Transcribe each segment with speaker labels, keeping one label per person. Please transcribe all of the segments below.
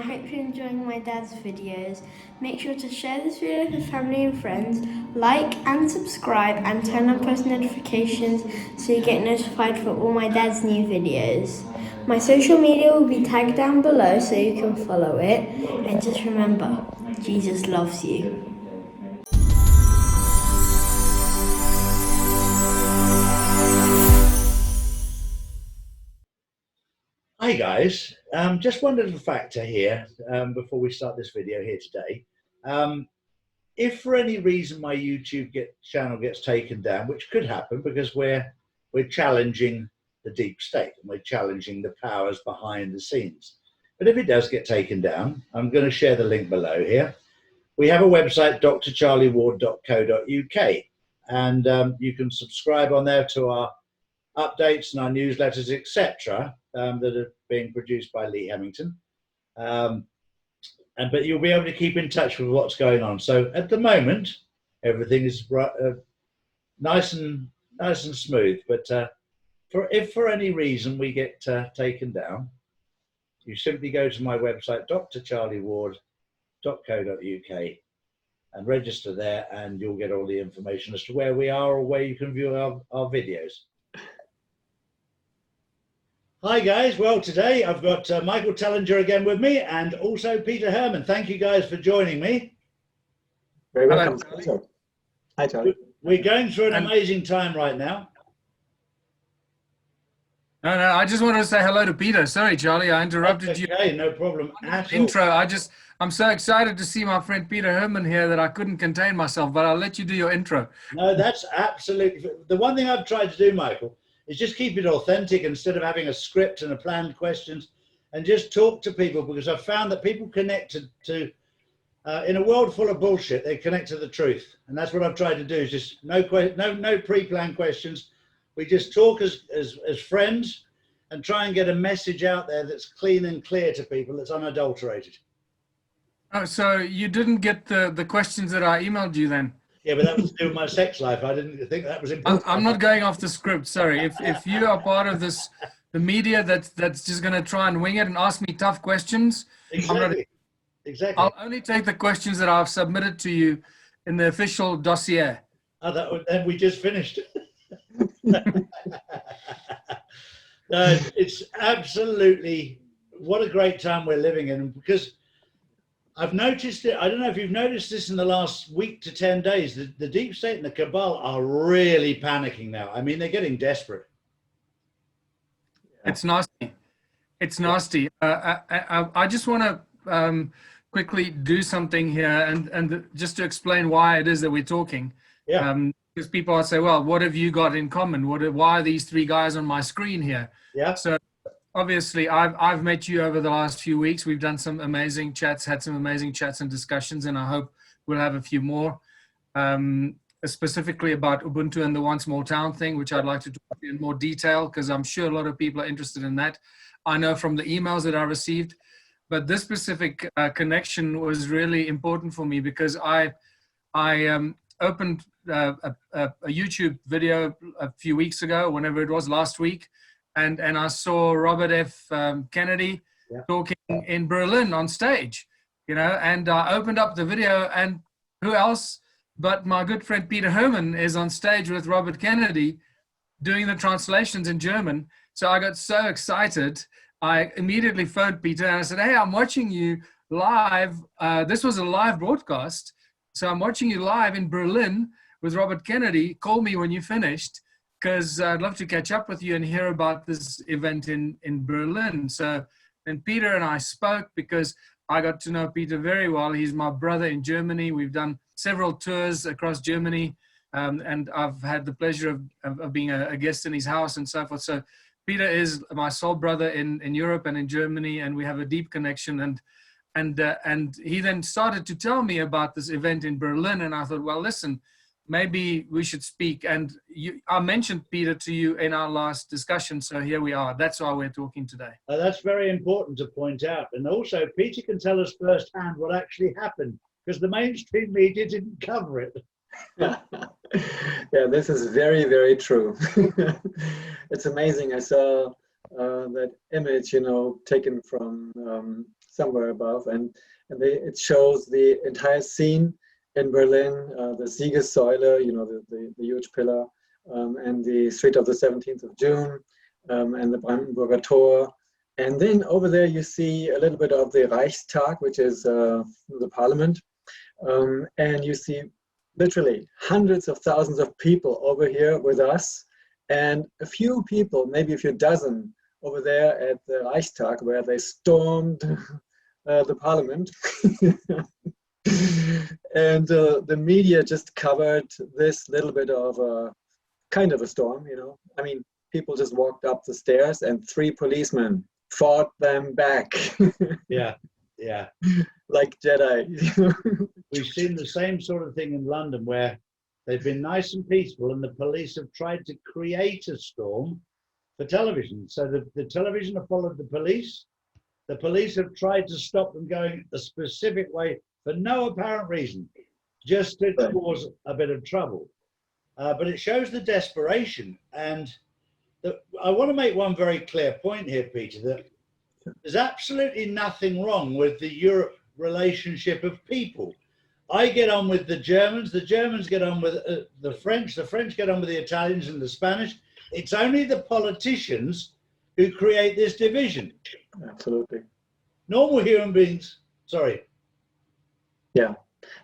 Speaker 1: hope you're enjoying my dad's videos. Make sure to share this video with family and friends, like and subscribe, and turn on post notifications so you get notified for all my dad's new videos. My social media will be tagged down below so you can follow it. And just remember, Jesus loves you.
Speaker 2: Hi guys, just one little factor here before we start this video here today. If for any reason my YouTube channel gets taken down, which could happen because we're challenging the deep state and we're challenging the powers behind the scenes. But if it does get taken down, I'm going to share the link below here. We have a website, drcharlieward.co.uk, and you can subscribe on there to our updates and our newsletters, etc., that are being produced by Lee Hemington. But you'll be able to keep in touch with what's going on. So at the moment, everything is nice and smooth. But if for any reason we get taken down, you simply go to my website, drcharlieward.co.uk, and register there, and you'll get all the information as to where we are or where you can view our videos. Hi guys, well today I've got Michael Tellinger again with me and also Peter Herrmann. Thank you guys for joining me.
Speaker 3: Very welcome. Hi Charlie.
Speaker 2: We're going through an amazing time right now.
Speaker 4: No, I just wanted to say hello to Peter. Sorry Charlie, I interrupted you.
Speaker 2: Okay, no problem at all.
Speaker 4: Intro, I'm so excited to see my friend Peter Herrmann here that I couldn't contain myself, but I'll let you do your intro.
Speaker 2: No, that's absolutely, the one thing I've tried to do, Michael, is just keep it authentic instead of having a script and a planned questions, and just talk to people, because I've found that people connect to in a world full of bullshit, they connect to the truth. And that's what I've tried to do, is just no pre-planned questions. We just talk as friends and try and get a message out there that's clean and clear to people, that's unadulterated. Oh,
Speaker 4: so you didn't get the questions that I emailed you then?
Speaker 2: Yeah, but that was to do with my sex life. I didn't think that was important.
Speaker 4: I'm not going off the script, sorry. If you are part of the media that's just going to try and wing it and ask me tough questions,
Speaker 2: exactly.
Speaker 4: I'll only take the questions that I've submitted to you in the official dossier.
Speaker 2: Oh, then we just finished. It's absolutely, what a great time we're living in, because I've noticed it. I don't know if you've noticed this in the last week to 10 days. The deep state and the cabal are really panicking now. I mean, they're getting desperate.
Speaker 4: It's nasty. It's nasty. I just want to quickly do something here and just to explain why it is that we're talking.
Speaker 2: Yeah.
Speaker 4: Because people say, well, what have you got in common? Why are these three guys on my screen here?
Speaker 2: Yeah. So
Speaker 4: obviously, I've met you over the last few weeks. We've done some amazing chats, had some amazing chats and discussions, and I hope we'll have a few more, specifically about Ubuntu and the One Small Town thing, which I'd like to talk in more detail, because I'm sure a lot of people are interested in that. I know from the emails that I received, but this specific connection was really important for me, because I opened a YouTube video a few weeks ago, whenever it was, last week, and I saw Robert F. Kennedy talking in Berlin on stage, you know, and I opened up the video, and who else but my good friend Peter Herrmann is on stage with Robert Kennedy doing the translations in German. So I got so excited, I immediately phoned Peter and I said, hey, I'm watching you live. This was a live broadcast. So I'm watching you live in Berlin with Robert Kennedy. Call me when you finished, because I'd love to catch up with you and hear about this event in Berlin. So then Peter and I spoke, because I got to know Peter very well. He's my brother in Germany. We've done several tours across Germany, and I've had the pleasure of being a guest in his house and so forth. So Peter is my soul brother in Europe and in Germany, and we have a deep connection. And he then started to tell me about this event in Berlin, and I thought, well, listen, maybe we should speak. And I mentioned Peter to you in our last discussion, so here we are. That's why we're talking today.
Speaker 2: That's very important to point out. And also, Peter can tell us firsthand what actually happened, because the mainstream media didn't cover it.
Speaker 3: Yeah, this is very, very true. It's amazing. I saw that image, you know, taken from somewhere above, and it shows the entire scene in Berlin, the Siegessäule, you know, the huge pillar, and the street of the 17th of June, and the Brandenburger Tor. And then over there you see a little bit of the Reichstag, which is the parliament, and you see literally hundreds of thousands of people over here with us, and a few people, maybe a few dozen, over there at the Reichstag, where they stormed the parliament. And the media just covered this little bit of a kind of a storm, you know. I mean, people just walked up the stairs and 3 policemen fought them back.
Speaker 2: Yeah, yeah.
Speaker 3: Like Jedi.
Speaker 2: We've seen the same sort of thing in London, where they've been nice and peaceful and the police have tried to create a storm for television. So the television have followed the police. The police have tried to stop them going a specific way for no apparent reason, just to cause a bit of trouble. But it shows the desperation. And I want to make one very clear point here, Peter, that there's absolutely nothing wrong with the Europe relationship of people. I get on with the Germans get on with the French get on with the Italians and the Spanish. It's only the politicians who create this division.
Speaker 3: Absolutely.
Speaker 2: Normal human beings, sorry.
Speaker 3: Yeah,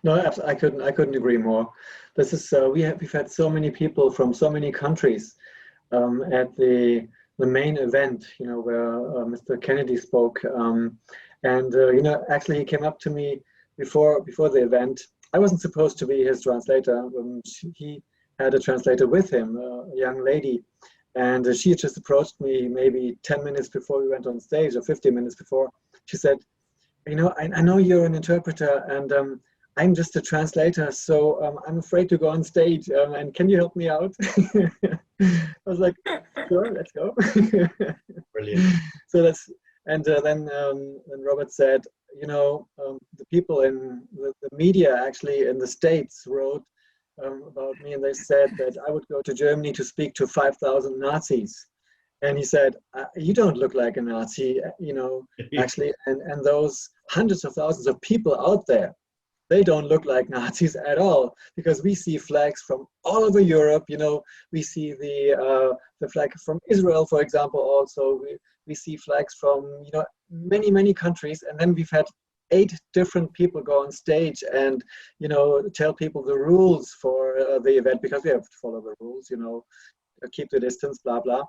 Speaker 3: no, I couldn't agree more. This is we've had so many people from so many countries at the main event, you know, where Mr. Kennedy spoke, and you know, actually he came up to me before the event. I wasn't supposed to be his translator. He had a translator with him, a young lady, and she just approached me maybe 10 minutes before we went on stage, or 15 minutes before. She said, you know, I know you're an interpreter, and I'm just a translator, so I'm afraid to go on stage, and can you help me out? I was like, sure, let's go.
Speaker 2: Brilliant.
Speaker 3: So then Robert said, you know, the people in the media actually in the States wrote about me, and they said that I would go to Germany to speak to 5,000 Nazis. And he said, you don't look like a Nazi, you know, actually. And those hundreds of thousands of people out there, they don't look like Nazis at all, because we see flags from all over Europe. You know, we see the flag from Israel, for example. Also, we see flags from, you know, many countries. And then we've had 8 different people go on stage and, you know, tell people the rules for the event, because we have to follow the rules, you know, keep the distance, blah blah.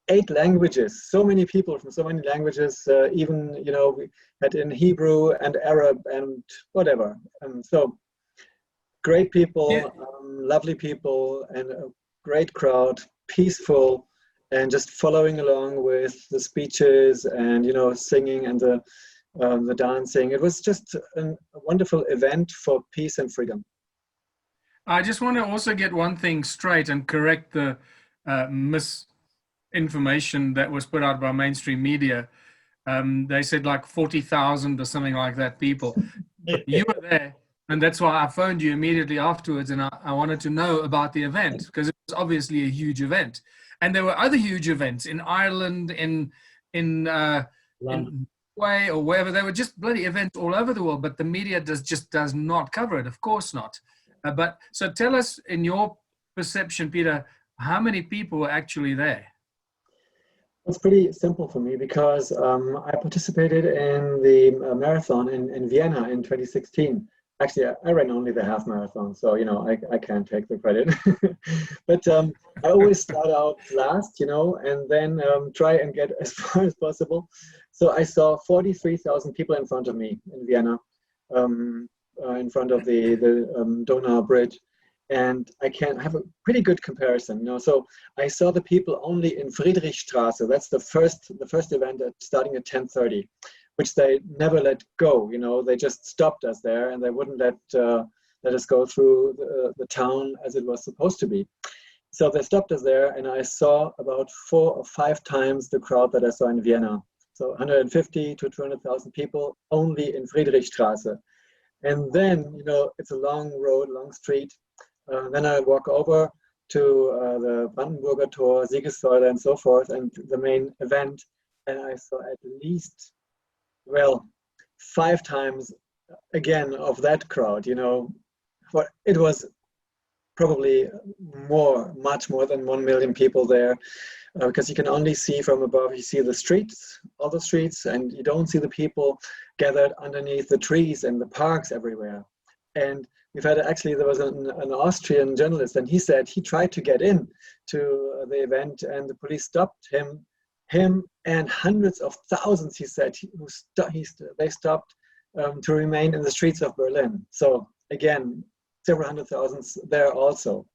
Speaker 3: 8 languages, so many people from so many languages, even, you know, we had in Hebrew and Arab and whatever. So great people,
Speaker 4: Yeah.
Speaker 3: lovely people, and a great crowd, peaceful, and just following along with the speeches and, you know, singing and the dancing. It was just a wonderful event for peace and freedom.
Speaker 4: I just want to also get one thing straight and correct the misinformation that was put out by mainstream media. They said like 40,000 or something like that people. You were there, and that's why I phoned you immediately afterwards, and I wanted to know about the event, because it was obviously a huge event. And there were other huge events in Ireland, in Norway, or wherever. There were just bloody events all over the world, but the media just does not cover it. Of course not. But so tell us, in your perception, Peter, how many people were actually there?
Speaker 3: It's pretty simple for me, because I participated in the marathon in Vienna in 2016. Actually, I ran only the half marathon, so, you know, I can't take the credit. But I always start out last, you know, and then try and get as far as possible. So I saw 43,000 people in front of me in Vienna, in front of the Donau Bridge. And I can have a pretty good comparison, you know. So I saw the people only in Friedrichstraße. That's the first event starting at 10:30, which they never let go. You know, they just stopped us there, and they wouldn't let us go through the town as it was supposed to be. So they stopped us there, and I saw about 4 or 5 times the crowd that I saw in Vienna. So 150 to 200,000 people only in Friedrichstraße. And then, you know, it's a long road, long street. Then I walk over to the Brandenburger Tor, Siegessäule, and so forth, and the main event, and I saw at least, well, 5 times again of that crowd, you know. It was probably much more than 1 million people there, because you can only see from above. You see the streets, all the streets, and you don't see the people gathered underneath the trees and the parks everywhere. And we've had, actually, there was an Austrian journalist, and he said he tried to get in to the event, and the police stopped him and hundreds of thousands, he said, they stopped to remain in the streets of Berlin. So again, several hundred thousands there also.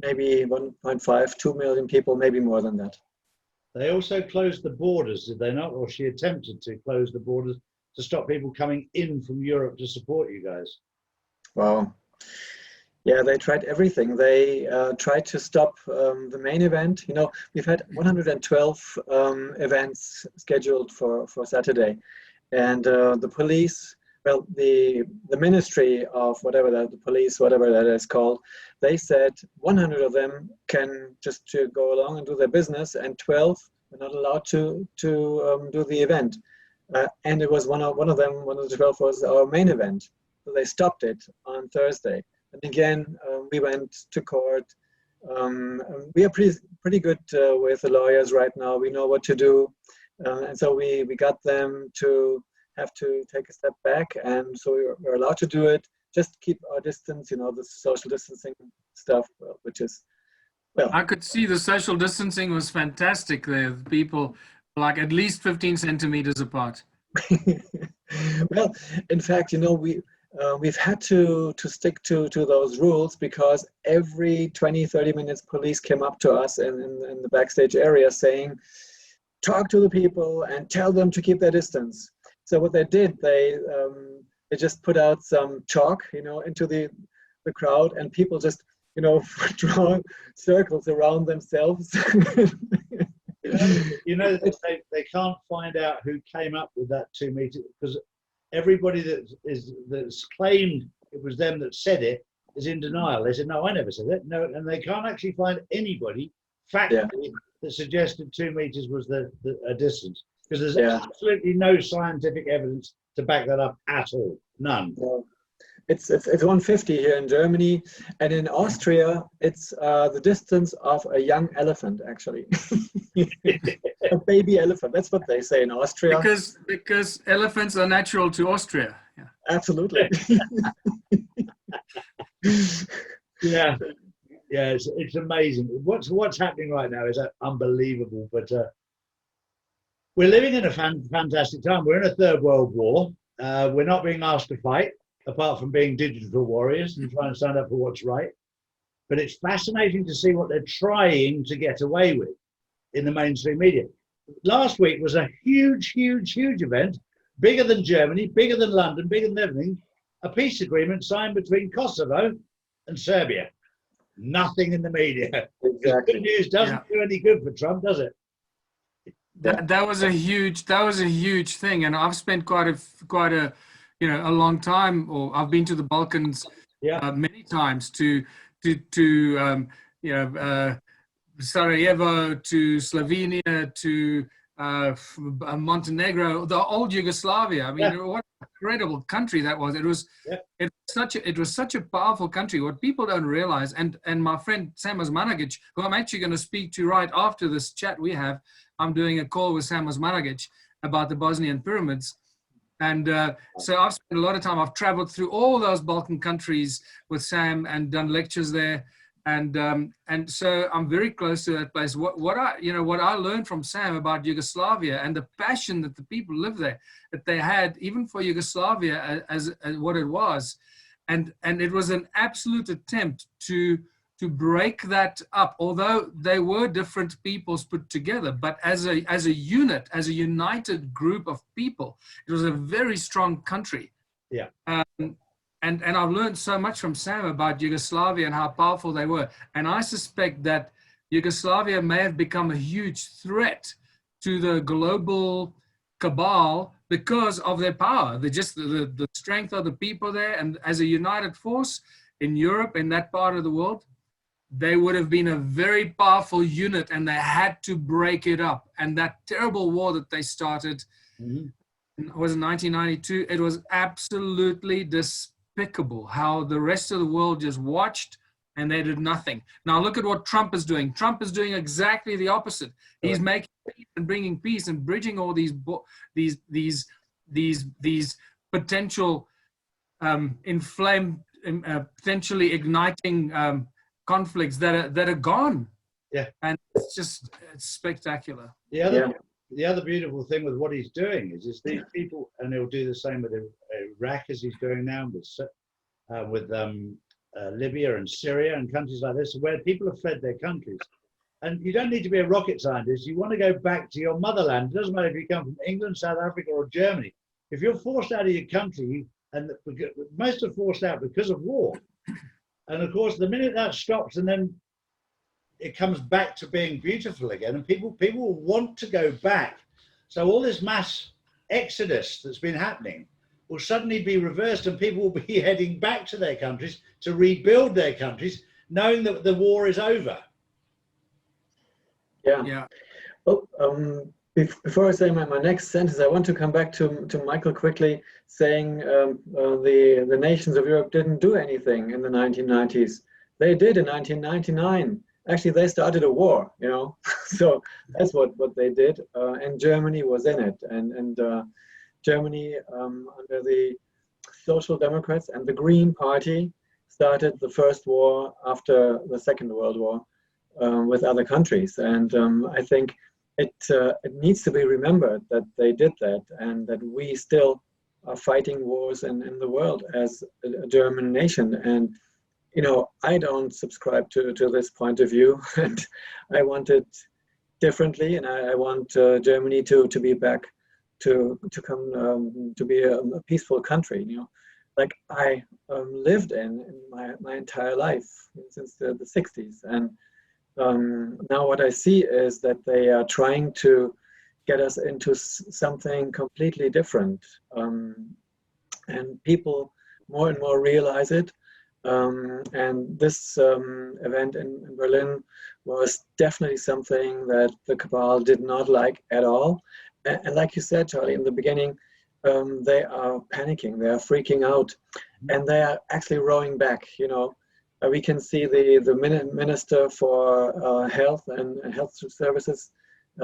Speaker 3: Maybe 1.5, 2 million people, maybe more than that.
Speaker 2: They also closed the borders, did they not? Or she attempted to close the borders to stop people coming in from Europe to support you guys.
Speaker 3: Wow. Yeah, they tried everything. They tried to stop the main event. You know, we've had 112 events scheduled for Saturday. And the police, well, the ministry of whatever that, the police, whatever that is called, they said 100 of them can just to go along and do their business, and 12 are not allowed to do the event. And it was one of the 12 was our main event. So they stopped it on Thursday. And again, we went to court. We are pretty good with the lawyers right now. We know what to do. And so we got them to have to take a step back, and so we're allowed to do it. Just keep our distance, you know, the social distancing stuff, which is, well.
Speaker 4: I could see the social distancing was fantastic there. People like at least 15 centimeters apart.
Speaker 3: Well, in fact, you know, we've had to stick to those rules, because every 20-30 minutes police came up to us in the backstage area saying, talk to the people and tell them to keep their distance. So what they did, they just put out some chalk, you know, into the crowd, and people just, you know, draw circles around themselves.
Speaker 2: You know, they can't find out who came up with that 2 meter, because everybody that's claimed it was them that said it is in denial. They said, no, I never said it. No, and they can't actually find anybody factually that suggested 2 meters was a distance, because there's absolutely no scientific evidence to back that up at all. None.
Speaker 3: Yeah. It's 150 here in Germany, and in Austria it's the distance of a young elephant, actually. A baby elephant. That's what they say in Austria.
Speaker 4: Because elephants are natural to Austria. Yeah.
Speaker 3: Absolutely.
Speaker 2: Yeah. Yeah, it's amazing. What's happening right now is unbelievable. But we're living in a fantastic time. We're in a third world war. We're not being asked to fight, apart from being digital warriors and trying to stand up for what's right. But it's fascinating to see what they're trying to get away with in the mainstream media. Last week was a huge, huge, huge event, bigger than Germany, bigger than London, bigger than everything. A peace agreement signed between Kosovo and Serbia. Nothing in the media.
Speaker 3: Exactly.
Speaker 2: Good news doesn't do any good for Trump, does it?
Speaker 4: That was a huge thing, and I've spent quite a a long time, or I've been to the Balkans many times to Sarajevo, to Slovenia, to Montenegro, the old Yugoslavia. I mean, what an incredible country that was. It was such a powerful country. What people don't realize, and my friend Sam Osmanagic, who I'm actually going to speak to right after this chat we have, I'm doing a call with Sam Osmanagic about the Bosnian pyramids. And so I've spent a lot of time, I've traveled through all those Balkan countries with Sam and done lectures there. And so I'm very close to that place. What I learned from Sam about Yugoslavia and the passion that the people live there, that they had even for Yugoslavia as what it was. And it was an absolute attempt to break that up, although they were different peoples put together, but as a unit, as a united group of people, it was a very strong country.
Speaker 2: Yeah.
Speaker 4: And I've learned so much from Sam about Yugoslavia and how powerful they were. And I suspect that Yugoslavia may have become a huge threat to the global cabal because of their power. The strength of the people there, and as a united force in Europe, in that part of the world, they would have been a very powerful unit, and they had to break it up. And that terrible war that they started, was in 1992. It was absolutely despicable how the rest of the world just watched and they did nothing. Now look at what Trump is doing. Trump is doing exactly the opposite. He's making peace and bringing peace and bridging all these potential potentially igniting conflicts that are gone.
Speaker 2: Yeah,
Speaker 4: and it's spectacular.
Speaker 2: The other beautiful thing with what he's doing is these people, and he'll do the same with Iraq as he's doing now with Libya and Syria and countries like this, where people have fled their countries. And you don't need to be a rocket scientist. You want to go back to your motherland. It doesn't matter if you come from England, South Africa, or Germany. If you're forced out of your country, and most are forced out because of war. And of course, the minute that stops, and then it comes back to being beautiful again, and people will want to go back. So all this mass exodus that's been happening will suddenly be reversed, and people will be heading back to their countries to rebuild their countries, knowing that the war is over.
Speaker 3: Yeah. Well, before I say my next sentence, I want to come back to Michael quickly, saying the nations of Europe didn't do anything in the 1990s. They did in 1999. Actually, they started a war, you know. So that's what they did, and Germany was in it. And Germany, under the Social Democrats and the Green Party, started the first war after the Second World War with other countries. And I think it needs to be remembered that they did that, and that we still are fighting wars in the world as a German nation. And you know, I don't subscribe to this point of view, and I want it differently. And I want Germany to be back to come to be a peaceful country. You know, like I lived in my entire life since the 60s, and now what I see is that they are trying to get us into something completely different, and people more and more realize it. And this event in Berlin was definitely something that the cabal did not like at all. And like you said, Charlie, in the beginning, they are panicking, they are freaking out, and they are actually rowing back. You know, we can see the Minister for Health and Health Services,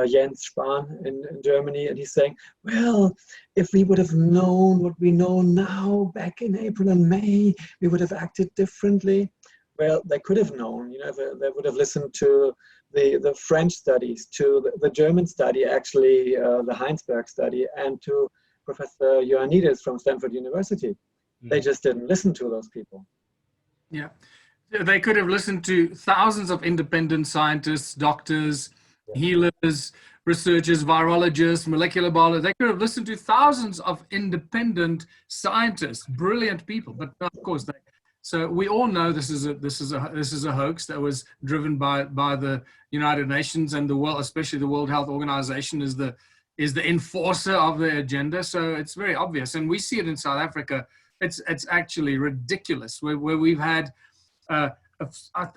Speaker 3: Jens Spahn in Germany, and he's saying, well, if we would have known what we know now back in April and May, we would have acted differently. Well, they could have known, you know, they would have listened to the French studies, to the German study, actually, the Heinsberg study, and to Professor Ioannidis from Stanford University. They just didn't listen to those people.
Speaker 4: Yeah, they could have listened to thousands of independent scientists, doctors, healers, researchers, virologists, molecular biologists. They could have listened to thousands of independent scientists, brilliant people. But of course, so we all know this is a hoax that was driven by the United Nations and the world, especially the World Health Organization, is the enforcer of the agenda. So it's very obvious, and we see it in South Africa. It's actually ridiculous where we've had. I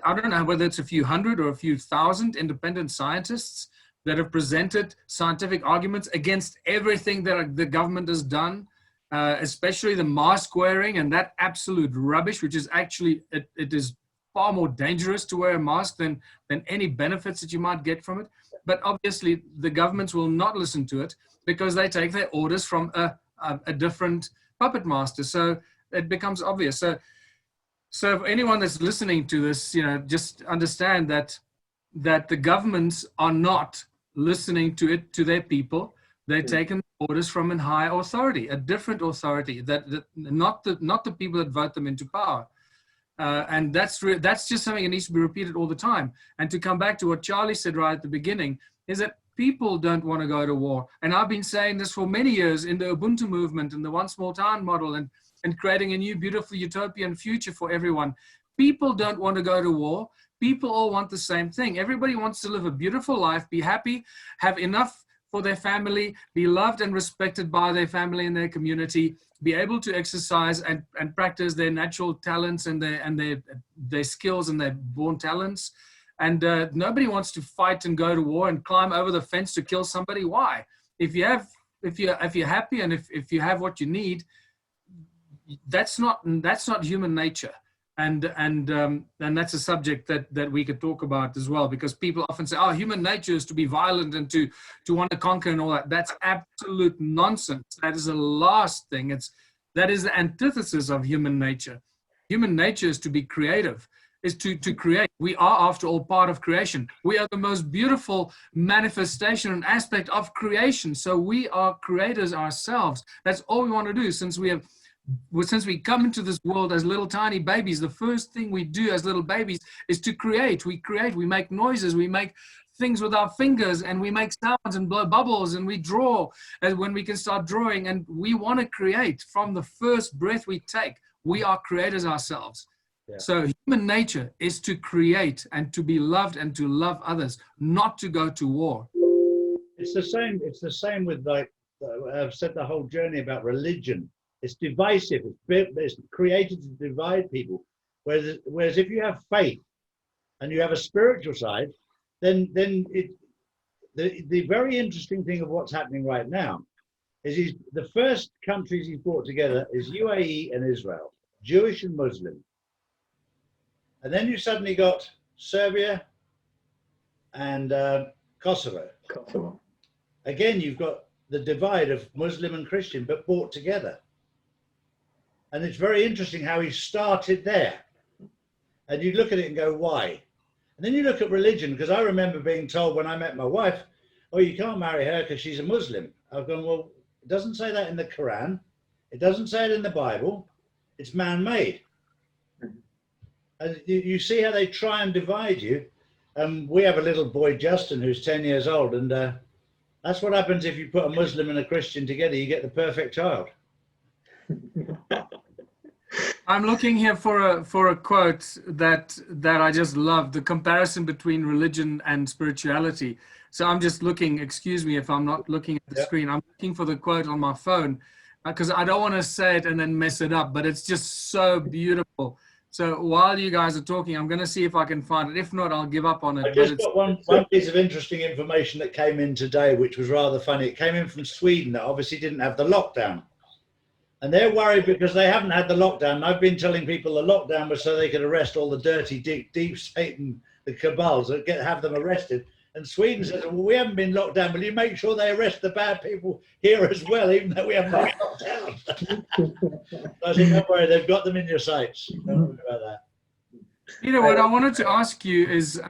Speaker 4: don't know whether it's a few hundred or a few thousand independent scientists that have presented scientific arguments against everything that the government has done, especially the mask wearing and that absolute rubbish, which is actually, it is far more dangerous to wear a mask than any benefits that you might get from it. But obviously the governments will not listen to it because they take their orders from a different puppet master. So it becomes obvious. So for anyone that's listening to this, you know, just understand that the governments are not listening to their people. They're taking orders from a high authority, a different authority, that not the people that vote them into power. And that's just something that needs to be repeated all the time. And to come back to what Charlie said right at the beginning, is that people don't want to go to war. And I've been saying this for many years in the Ubuntu movement and the one small town model and creating a new beautiful utopian future for everyone. People don't want to go to war. People all want the same thing. Everybody wants to live a beautiful life, be happy, have enough for their family, be loved and respected by their family and their community, be able to exercise and practice their natural talents and their skills and their born talents. And nobody wants to fight and go to war and climb over the fence to kill somebody. Why? If you have if you're happy and if you have what you need, that's not human nature. And that's a subject that we could talk about as well, because people often say, oh, human nature is to be violent and to want to conquer and all that. That's absolute nonsense. That is the last thing. That is the antithesis of human nature. Human nature is to be creative, is to create. We are, after all, part of creation. We are the most beautiful manifestation and aspect of creation. So we are creators ourselves. That's all we want to do. Since we come into this world as little tiny babies, the first thing we do as little babies is to create. We create, we make noises, we make things with our fingers, and we make sounds and blow bubbles, and we draw when we can start drawing. And we want to create from the first breath we take. We are creators ourselves. Yeah. So human nature is to create and to be loved and to love others, not to go to war.
Speaker 2: It's the same with, like, I've said the whole journey about religion. It's divisive. It's created to divide people. Whereas if you have faith and you have a spiritual side, then the very interesting thing of what's happening right now is the first countries he's brought together is UAE and Israel, Jewish and Muslim. And then you suddenly got Serbia and Kosovo. Again, you've got the divide of Muslim and Christian, but brought together. And it's very interesting how he started there. And you look at it and go, why? And then you look at religion, because I remember being told when I met my wife, oh, you can't marry her because she's a Muslim. I've gone, well, it doesn't say that in the Quran. It doesn't say it in the Bible. It's man-made. And you see how they try and divide you. We have a little boy, Justin, who's 10 years old. And that's what happens if you put a Muslim and a Christian together. You get the perfect child.
Speaker 4: I'm looking here for a quote that I just love, the comparison between religion and spirituality. So I'm just looking, excuse me if I'm not looking at the screen, I'm looking for the quote on my phone because I don't want to say it and then mess it up, but it's just so beautiful. So while you guys are talking, I'm going to see if I can find it. If not, I'll give up on it.
Speaker 2: I just got one piece of interesting information that came in today, which was rather funny. It came in from Sweden that obviously didn't have the lockdown. And they're worried because they haven't had the lockdown. I've been telling people the lockdown was so they could arrest all the dirty, deep state and the cabals, have them arrested. And Sweden says, well, we haven't been locked down. Will you make sure they arrest the bad people here as well, even though we haven't been locked down? So I think, don't worry, they've got them in your sights. Don't worry about that.
Speaker 4: Peter, what I wanted to ask you is,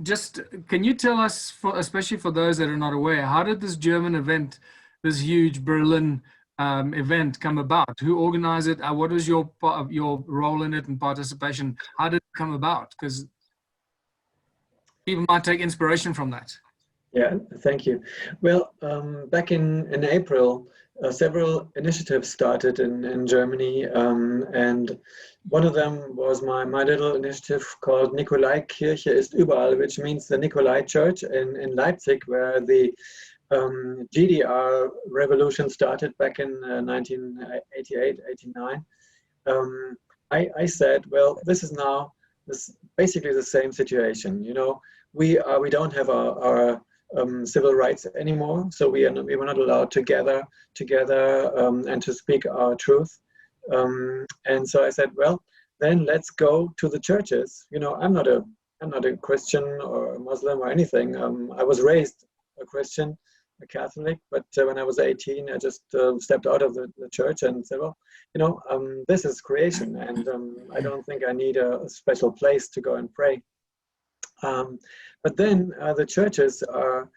Speaker 4: just can you tell us, especially for those that are not aware, how did this German event, this huge Berlin event come about? Who organized it? What was your role in it and participation? How did it come about? Because people might take inspiration from that.
Speaker 3: Yeah, thank you. Well, back in April, several initiatives started in Germany, and one of them was my little initiative called Nikolaikirche ist überall, which means the Nikolai Church in Leipzig, where the GDR revolution started back in 1988, 89. I said, well, this is now basically the same situation. You know, we don't have our civil rights anymore, so we were not allowed to gather together and to speak our truth. And so I said, well, then let's go to the churches. You know, I'm not a Christian or a Muslim or anything. I was raised a Christian, a Catholic, but when I was 18, I just stepped out of the church and said, well, you know, this is creation, and I don't think I need a special place to go and pray. But then the churches are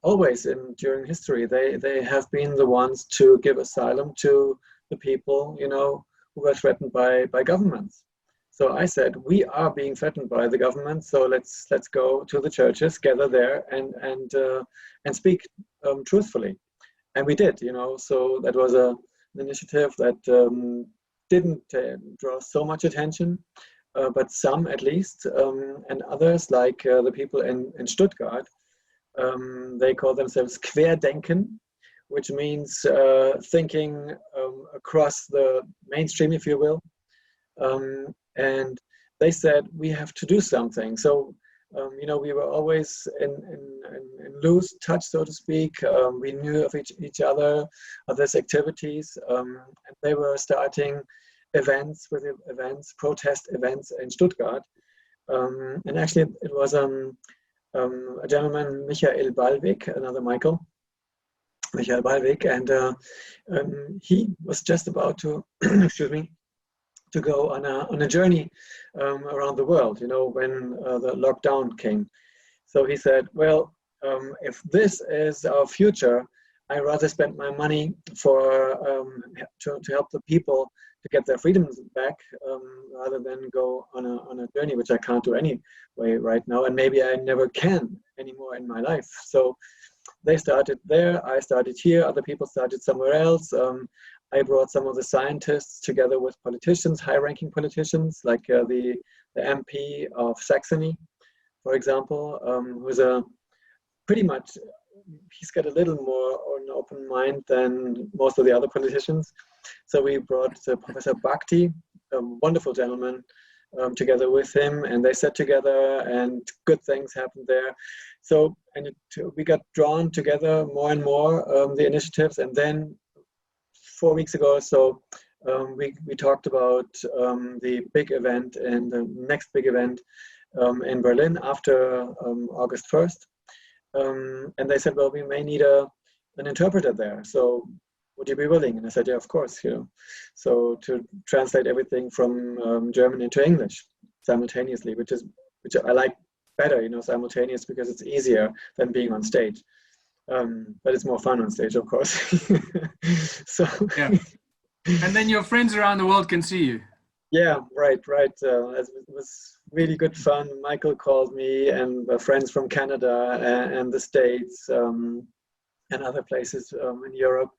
Speaker 3: always during history, they have been the ones to give asylum to the people, you know, who were threatened by governments. So I said, we are being threatened by the government, so let's go to the churches, gather there, and speak truthfully. And we did, you know. So that was an initiative that didn't draw so much attention, but some at least, and others like the people in Stuttgart, they call themselves Querdenken, which means thinking across the mainstream, if you will. And they said, we have to do something. So, you know, we were always in in loose touch, so to speak. We knew of each other, others' activities, and they were starting protest events in Stuttgart. And actually, it was a gentleman, Michael Ballweg, another Michael Ballweg, and he was just about to, excuse me, to go on a journey around the world, you know, when the lockdown came. So he said, well, if this is our future, I'd rather spend my money for to help the people to get their freedoms back, rather than go on a journey, which I can't do anyway right now, and maybe I never can anymore in my life. So they started there, I started here, other people started somewhere else. I brought some of the scientists together with politicians, high-ranking politicians, like the MP of Saxony, for example, who's pretty much, he's got a little more an open mind than most of the other politicians. So we brought Professor Bhakti, a wonderful gentleman, together with him, and they sat together and good things happened there. So, and we got drawn together more and more, the initiatives, and then 4 weeks ago or so, we talked about the big event and the next big event in Berlin after August 1st. And they said, well, we may need an interpreter there. So would you be willing? And I said, yeah, of course, you know. So to translate everything from German into English simultaneously, which I like better, you know, simultaneous, because it's easier than being on stage. But it's more fun on stage, of course. So
Speaker 4: yeah. And then your friends around the world can see you.
Speaker 3: Yeah, right. It was really good fun. Michael called me, and friends from Canada and the States, and other places in Europe.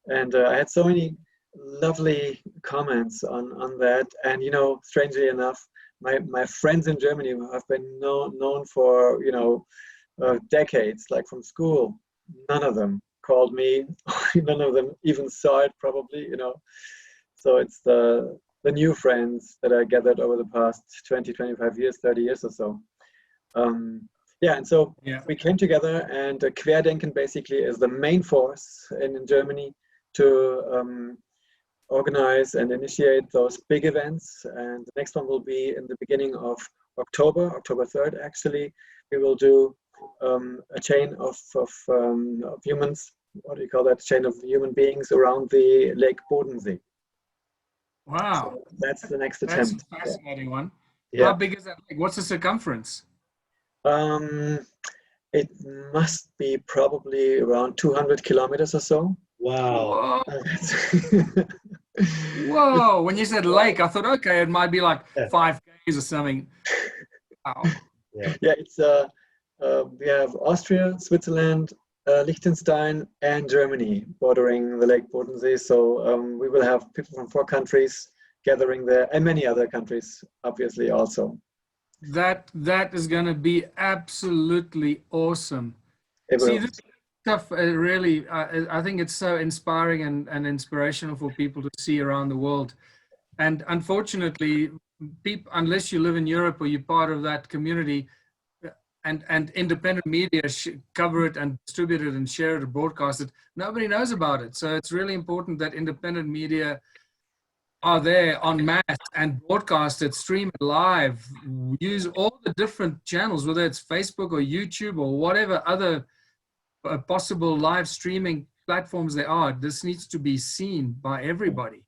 Speaker 3: And I had so many lovely comments on that. And, you know, strangely enough, my friends in Germany who have been known for, you know, decades, like from school, none of them called me. None of them even saw it, probably, you know. So it's the new friends that I gathered over the past 20, 25 years, 30 years or so. Yeah, and so we came together, and Querdenken basically is the main force in Germany to organize and initiate those big events. And the next one will be in the beginning of October 3rd, actually. We will do a chain of humans, what do you call that, chain of human beings around the Lake Bodensee.
Speaker 4: Wow.
Speaker 3: So that's the next attempt.
Speaker 4: That's a fascinating one.
Speaker 2: Yeah.
Speaker 4: How big is that lake? What's the circumference?
Speaker 3: It must be probably around 200 kilometers or so.
Speaker 2: Wow.
Speaker 4: Whoa. Whoa. When you said lake, I thought, okay, it might be like 5 Ks or something. Wow.
Speaker 3: Yeah, it's we have Austria, Switzerland, Liechtenstein, and Germany bordering the Lake Bodensee. So we will have people from 4 countries gathering there, and many other countries, obviously, also.
Speaker 4: That is going to be absolutely awesome. See, this stuff really, I think it's so inspiring and inspirational for people to see around the world. And unfortunately, unless you live in Europe or you're part of that community, and independent media cover it and distribute it and share it and broadcast it, nobody knows about it. So it's really important that independent media are there en masse and broadcast it, stream it live, use all the different channels, whether it's Facebook or YouTube or whatever other possible live streaming platforms there are. This needs to be seen by everybody.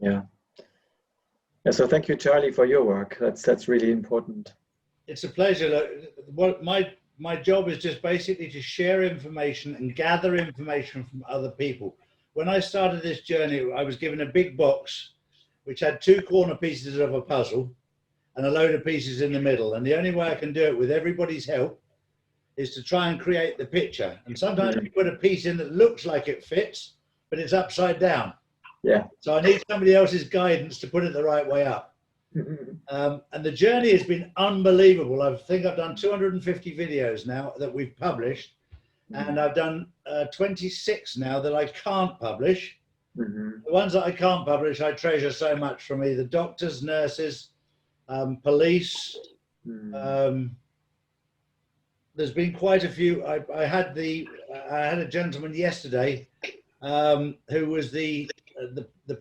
Speaker 3: Yeah. So thank you, Charlie, for your work. That's really important.
Speaker 2: It's a pleasure. Look, my job is just basically to share information and gather information from other people. When I started this journey, I was given a big box which had 2 corner pieces of a puzzle and a load of pieces in the middle. And the only way I can do it with everybody's help is to try and create the picture. And sometimes you put a piece in that looks like it fits, but it's upside down.
Speaker 3: Yeah.
Speaker 2: So I need somebody else's guidance to put it the right way up. And the journey has been unbelievable. I think I've done 250 videos now that we've published, and I've done 26 now that I can't publish. The ones that I can't publish, I treasure so much, from either doctors, nurses, police, there's been quite a few. I had a gentleman yesterday who was the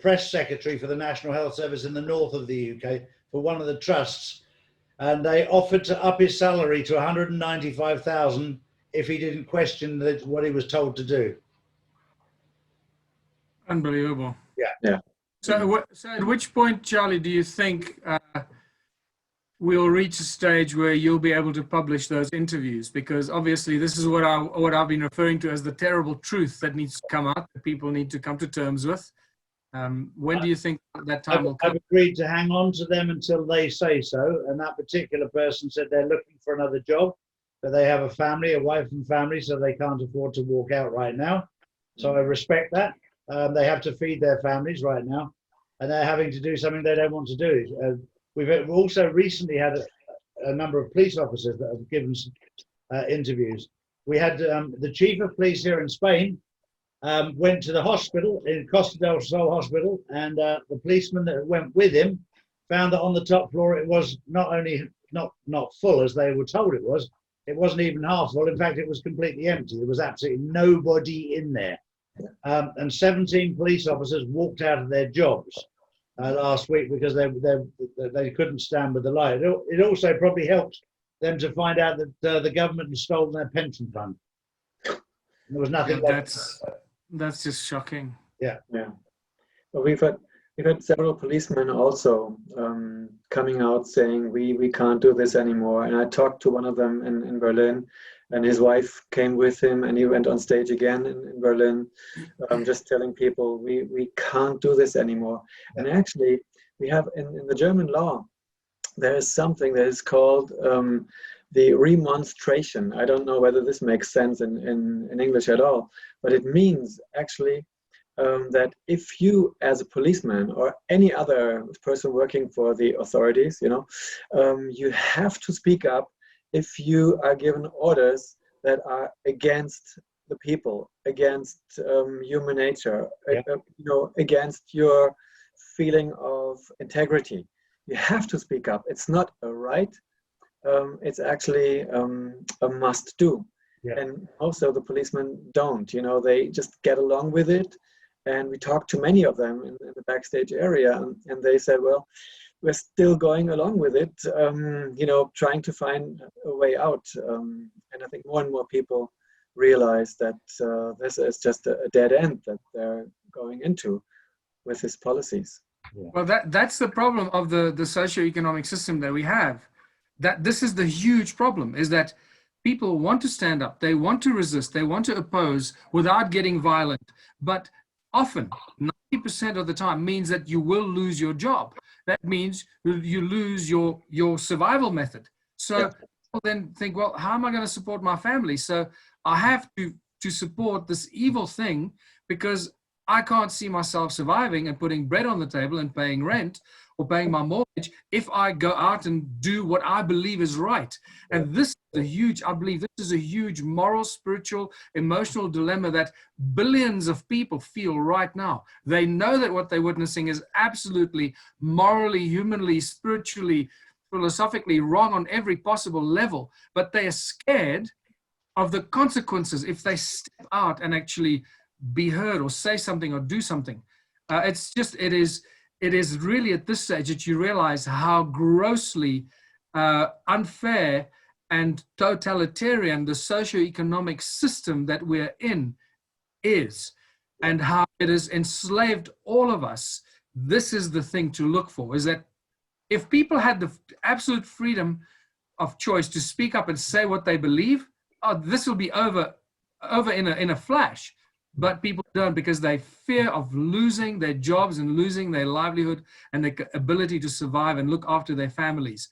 Speaker 2: press secretary for the National Health Service in the north of the UK for one of the trusts, and they offered to up his salary to 195,000 if he didn't question what he was told to do.
Speaker 4: Unbelievable.
Speaker 3: Yeah.
Speaker 4: So at which point, Charlie, do you think we'll reach a stage where you'll be able to publish those interviews? Because obviously this is what I've been referring to as the terrible truth that needs to come out, that people need to come to terms with. When do you think that time will come?
Speaker 2: I've agreed to hang on to them until they say so. And that particular person said they're looking for another job, but they have a family, a wife and family, so they can't afford to walk out right now. So I respect that. They have to feed their families right now, and they're having to do something they don't want to do. We've also recently had a number of police officers that have given interviews. We had the chief of police here in Spain went to the hospital, in Costa del Sol hospital, and the policeman that went with him found that on the top floor it was not only not full as they were told it wasn't even half full. In fact, it was completely empty. There was absolutely nobody in there. And 17 police officers walked out of their jobs last week because they couldn't stand with the light. It also probably helped them to find out that the government had stolen their pension fund. There was nothing.
Speaker 4: That's just shocking.
Speaker 3: Yeah. Well, we've had several policemen also coming out saying we can't do this anymore. And I talked to one of them in Berlin, and his wife came with him, and he went on stage again in Berlin, just telling people we can't do this anymore. And actually, we have in the German law, there is something that is called the remonstration. I don't know whether this makes sense in English at all, but it means actually that if you, as a policeman or any other person working for the authorities, you have to speak up if you are given orders that are against the people, against human nature, against your feeling of integrity. You have to speak up. It's not a right. It's actually a must do. Yeah. And also the policemen don't, they just get along with it. And we talked to many of them in the backstage area, and they said, well, we're still going along with it, trying to find a way out. And I think more and more people realize that this is just a dead end that they're going into with these policies.
Speaker 4: Yeah. Well, that's the problem of the socioeconomic system that we have. That this is the huge problem, is that people want to stand up, they want to resist, they want to oppose without getting violent. But often, 90% of the time means that you will lose your job. That means you lose your survival method. So people then think, well, how am I going to support my family? So I have to support this evil thing because I can't see myself surviving and putting bread on the table and paying rent or paying my mortgage if I go out and do what I believe is right. And this is I believe this is a huge moral, spiritual, emotional dilemma that billions of people feel right now. They know that what they're witnessing is absolutely morally, humanly, spiritually, philosophically wrong on every possible level, but they are scared of the consequences if they step out and actually be heard or say something or do something. It is really at this stage that you realize how grossly unfair and totalitarian the socioeconomic system that we're in is, and how it has enslaved all of us. This is the thing to look for, is that if people had the absolute freedom of choice to speak up and say what they believe, this will be over in a flash. But people don't, because they fear of losing their jobs and losing their livelihood and their ability to survive and look after their families.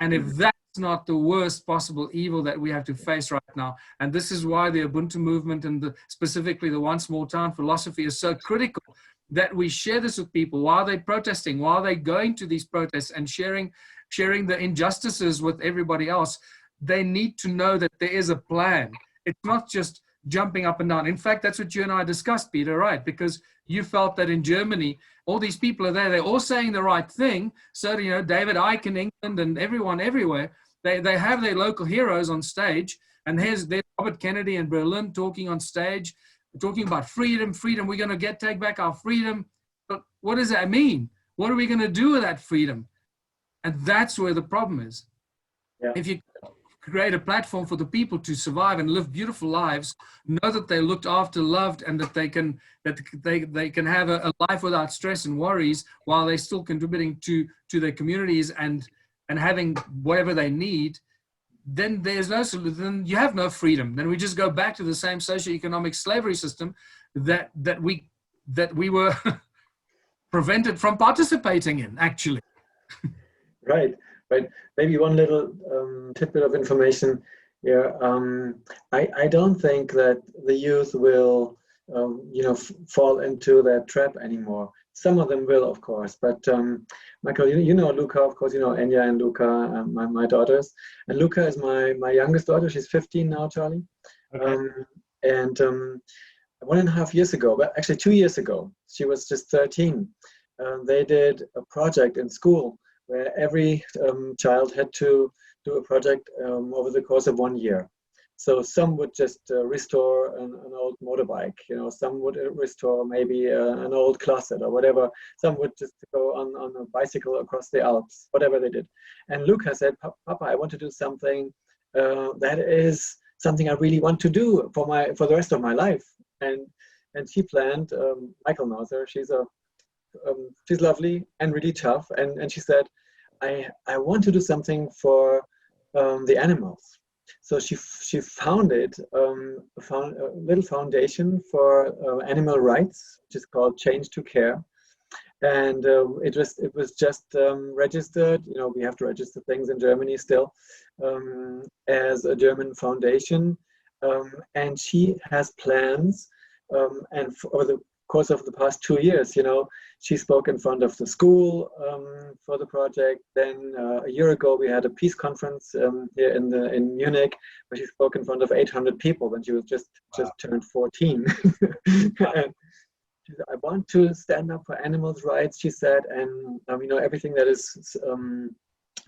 Speaker 4: And if that's not the worst possible evil that we have to face right now, and this is why the Ubuntu movement and specifically the One Small Town philosophy is so critical, that we share this with people while they're protesting, while they're going to these protests and sharing the injustices with everybody else. They need to know that there is a plan. It's not just jumping up and down. In fact, that's what you and I discussed, Peter, right? Because you felt that in Germany, all these people are there, they're all saying the right thing. So, David Icke in England and everyone everywhere, They have their local heroes on stage, and there's Robert Kennedy in Berlin talking on stage, talking about freedom, we're going to take back our freedom. But what does that mean? What are we going to do with that freedom? And that's where the problem is.
Speaker 3: Yeah.
Speaker 4: If you create a platform for the people to survive and live beautiful lives, know that they're looked after, loved, and that they can have a life without stress and worries while they're still contributing to their communities and having whatever they need, then there's no solution. Then you have no freedom. Then we just go back to the same socioeconomic slavery system that we were prevented from participating in, actually.
Speaker 3: Right. Maybe one little tidbit of information here. I don't think that the youth will, fall into that trap anymore. Some of them will, of course. But Michael, you know Luca, of course. You know Enya and Luca, my daughters. And Luca is my youngest daughter. She's 15 now, Charlie. Okay. And 1.5 years ago, but actually 2 years ago, she was just 13. They did a project in school where every child had to do a project over the course of 1 year. So some would just restore an old motorbike, some would restore maybe an old closet or whatever. Some would just go on a bicycle across the Alps, whatever they did. And Luca said, Papa, I want to do something that is something I really want to do for the rest of my life. And she planned, Michael knows her, she's lovely and really tough. And she said, I want to do something for the animals. So she founded a little foundation for animal rights, which is called Change to Care. And it was just registered. We have to register things in Germany still as a German foundation. And she has plans. And over the course of the past 2 years, she spoke in front of the school for the project. Then a year ago, we had a peace conference here in Munich, where she spoke in front of 800 people when she was just turned 14. And she said, I want to stand up for animals' rights, she said, and everything that is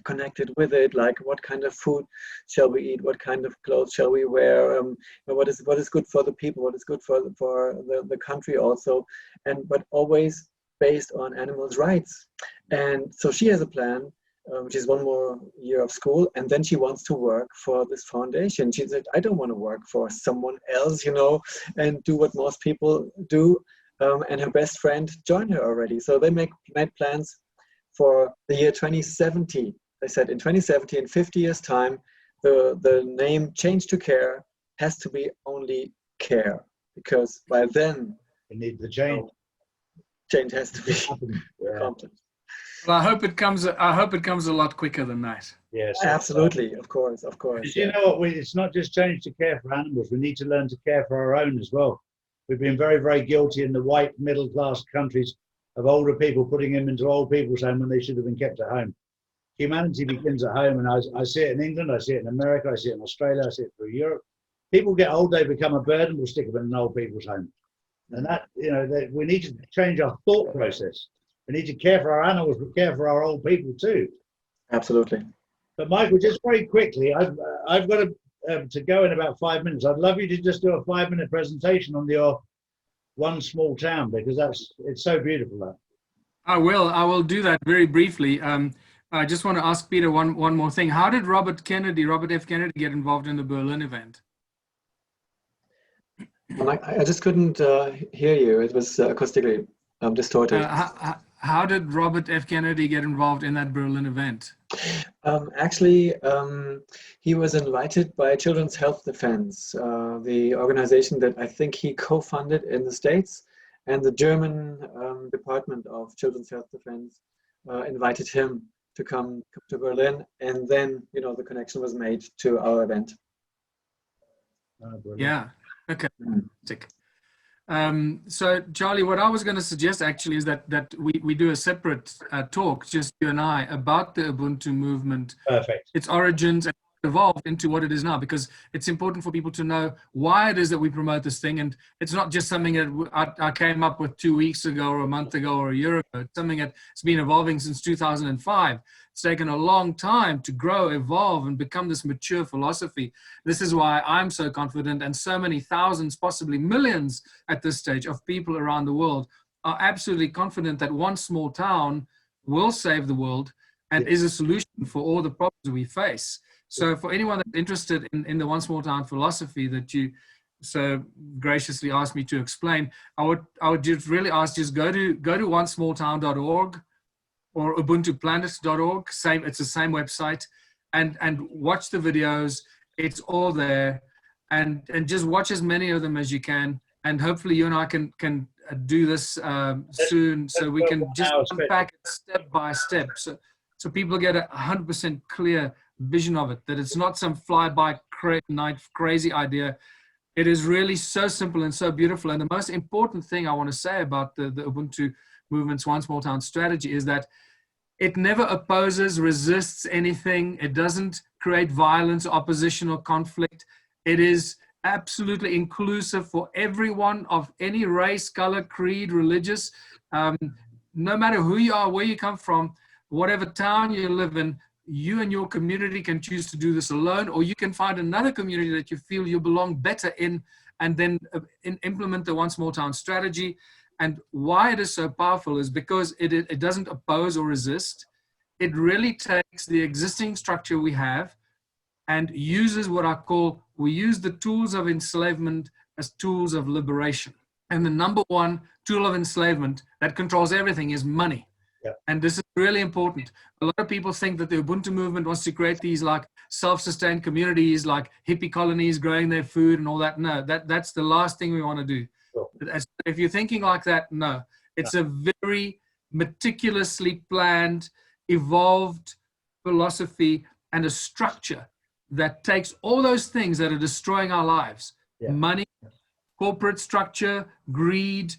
Speaker 3: connected with it, like what kind of food shall we eat, what kind of clothes shall we wear, what is good for the people, what is good for the country also, but always based on animals' rights. And so she has a plan, which is 1 more year of school, and then she wants to work for this foundation. She said, I don't want to work for someone else, and do what most people do. And her best friend joined her already. So they made plans for the year 2070. They said in 2070, in 50 years' time, the name Change to Care has to be only care, because by then
Speaker 2: we need the change.
Speaker 3: Change has to be accomplished.
Speaker 4: Well, I hope it comes a lot quicker than that.
Speaker 2: Yes,
Speaker 3: absolutely, of course.
Speaker 2: You know what? It's not just change to care for animals. We need to learn to care for our own as well. We've been very, very guilty in the white middle-class countries of older people putting them into old people's home when they should have been kept at home. Humanity begins at home, and I see it in England, I see it in America, I see it in Australia, I see it through Europe. People get old, they become a burden, we'll stick them in an old people's home. And that, we need to change our thought process. We need to care for our animals, but care for our old people too.
Speaker 3: Absolutely.
Speaker 2: But Michael, just very quickly, I've got to go in about 5 minutes. I'd love you to just do a 5-minute presentation on your one small town, because it's so beautiful there.
Speaker 4: I will do that very briefly. I just want to ask Peter one more thing. How did Robert F. Kennedy get involved in the Berlin event?
Speaker 3: I just couldn't hear you. It was acoustically distorted.
Speaker 4: How did Robert F. Kennedy get involved in that Berlin event?
Speaker 3: Actually, he was invited by Children's Health Defense, the organization that I think he co-funded in the States, and the German Department of Children's Health Defense invited him to come to Berlin, and then the connection was made to our event.
Speaker 4: Yeah. Okay. So Charlie, what I was going to suggest actually is that we do a separate talk, just you and I, about the Ubuntu movement,
Speaker 2: perfect,
Speaker 4: its origins, and evolved into what it is now, because it's important for people to know why it is that we promote this thing. And it's not just something that I came up with 2 weeks ago or a month ago or a year ago. It's something that's been evolving since 2005. It's taken a long time to grow, evolve, and become this mature philosophy. This is why I'm so confident, and so many thousands, possibly millions at this stage, of people around the world are absolutely confident that one small town will save the world and is a solution for all the problems we face. So for anyone that's interested in the one small town philosophy that you so graciously asked me to explain, I would just really ask, just go to onesmalltown.org or ubuntuplanet.org. It's the same website, and watch the videos. It's all there, and just watch as many of them as you can. And hopefully you and I can do this soon, so we can just unpack it step by step, so people get a 100% clear vision of it, that it's not some fly-by-night crazy idea. It is really so simple and so beautiful. And the most important thing I want to say about the Ubuntu Movement's One Small Town strategy is that it never opposes, resists anything. It doesn't create violence, opposition, or conflict. It is absolutely inclusive for everyone of any race, color, creed, religious, no matter who you are, where you come from, whatever town you live in. You and your community can choose to do this alone, or you can find another community that you feel you belong better in, and then implement the One Small Town strategy. And why it is so powerful is because it doesn't oppose or resist. It really takes the existing structure we have and uses what I call, we use the tools of enslavement as tools of liberation. And the number one tool of enslavement that controls everything is money. Yeah. And this is really important. A lot of people think that the Ubuntu movement wants to create these like self-sustained communities, like hippie colonies growing their food and all that. No, that's the last thing we want to do. Sure. If you're thinking like that, no. It's a very meticulously planned, evolved philosophy and a structure that takes all those things that are destroying our lives, money, corporate structure, greed,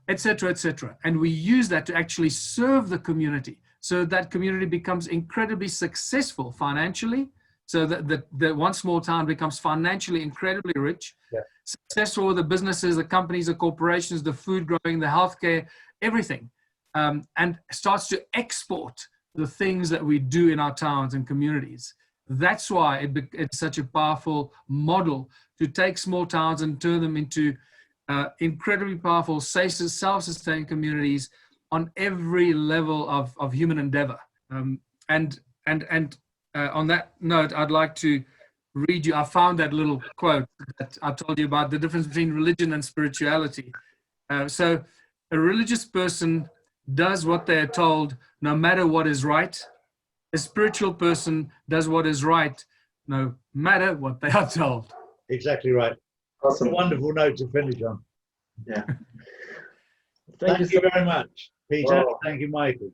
Speaker 4: etc., etc. And we use that to actually serve the community, so that community becomes incredibly successful financially, so that the one small town becomes financially incredibly rich, successful with the businesses, the companies, the corporations, the food growing, the healthcare, everything, and starts to export the things that we do in our towns and communities. That's why it's such a powerful model to take small towns and turn them into incredibly powerful, self-sustained communities on every level of human endeavor. And on that note, I'd like to read you. I found that little quote that I told you about, the difference between religion and spirituality. So a religious person does what they are told, no matter what is right. A spiritual person does what is right, no matter what they are told.
Speaker 2: Exactly right.
Speaker 3: Awesome.
Speaker 2: A wonderful note to finish on.
Speaker 3: Yeah.
Speaker 2: Thank you very much, Peter.
Speaker 3: Wow.
Speaker 2: Thank you, Michael.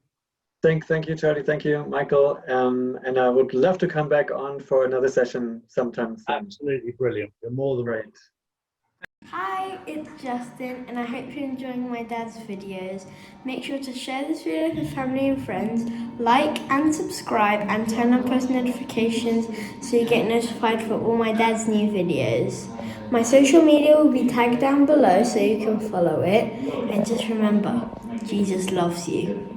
Speaker 3: Thank you, Charlie. Thank you, Michael. And I would love to come back on for another session sometime soon.
Speaker 2: Absolutely brilliant. You're more than
Speaker 3: Great.
Speaker 1: Hi, it's Justin, and I hope you're enjoying my dad's videos. Make sure to share this video with family and friends, like and subscribe, and turn on post notifications so you get notified for all my dad's new videos. My social media will be tagged down below so you can follow it. And just remember, Jesus loves you.